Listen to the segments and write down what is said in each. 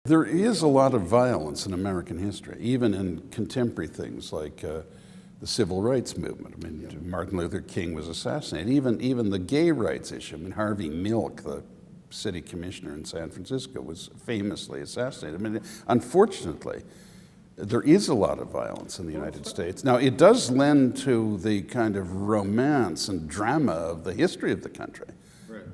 There is a lot of violence in American history, even in contemporary things like the civil rights movement. I mean, Martin Luther King was assassinated. Even the gay rights issue. I mean, Harvey Milk, the city commissioner in San Francisco, was famously assassinated. I mean, unfortunately, there is a lot of violence in the United States. Now, it does lend to the kind of romance and drama of the history of the country.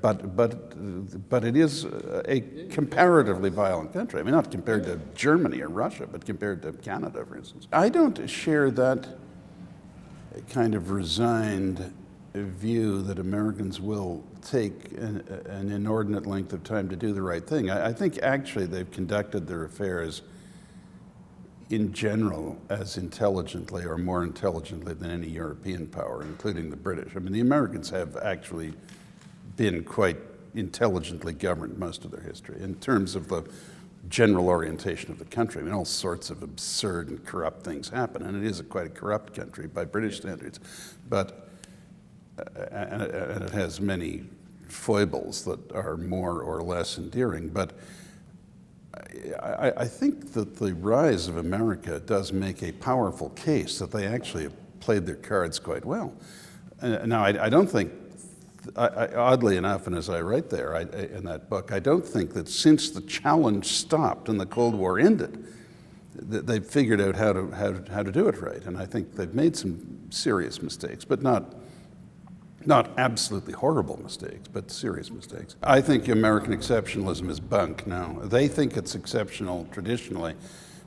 But it is a comparatively violent country. I mean, not compared to Germany or Russia, but compared to Canada, for instance. I don't share that kind of resigned view that Americans will take an inordinate length of time to do the right thing. I think actually they've conducted their affairs in general as intelligently or more intelligently than any European power, including the British. I mean, the Americans have actually been quite intelligently governed most of their history in terms of the general orientation of the country. I mean, all sorts of absurd and corrupt things happen, and it is quite a corrupt country by British standards. But and it has many foibles that are more or less endearing. But I think that the rise of America does make a powerful case that they actually have played their cards quite well. Now, I don't think, oddly enough, and as I write there in that book, I don't think that since the challenge stopped and the Cold War ended, that they've figured out how to do it right. And I think they've made some serious mistakes, but not absolutely horrible mistakes, but serious mistakes. I think American exceptionalism is bunk now. They think it's exceptional traditionally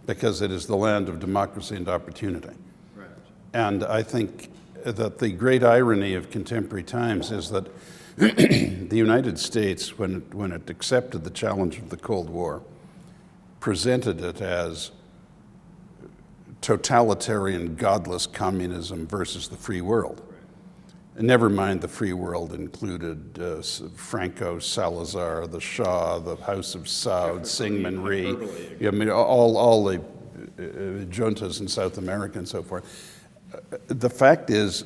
because it is the land of democracy and opportunity. Right. And I think that the great irony of contemporary times is that the United States, when it accepted the challenge of the Cold War, presented it as totalitarian, godless communism versus the free world. And never mind, the free world included Franco, Salazar, the Shah, the House of Saud, Syngman Rhee, I mean, all the juntas in South America and so forth. The fact is,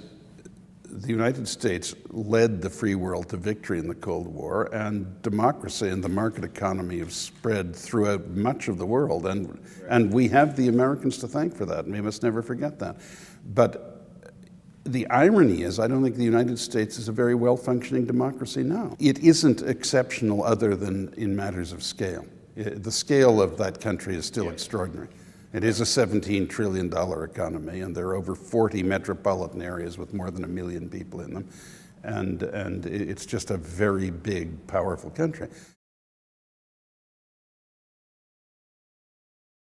the United States led the free world to victory in the Cold War, and democracy and the market economy have spread throughout much of the world, and we have the Americans to thank for that, and we must never forget that. But the irony is, I don't think the United States is a very well-functioning democracy now. It isn't exceptional other than in matters of scale. The scale of that country is still extraordinary. It is a $17 trillion economy, and there are over 40 metropolitan areas with more than 1 million people in them. And it's just a very big, powerful country.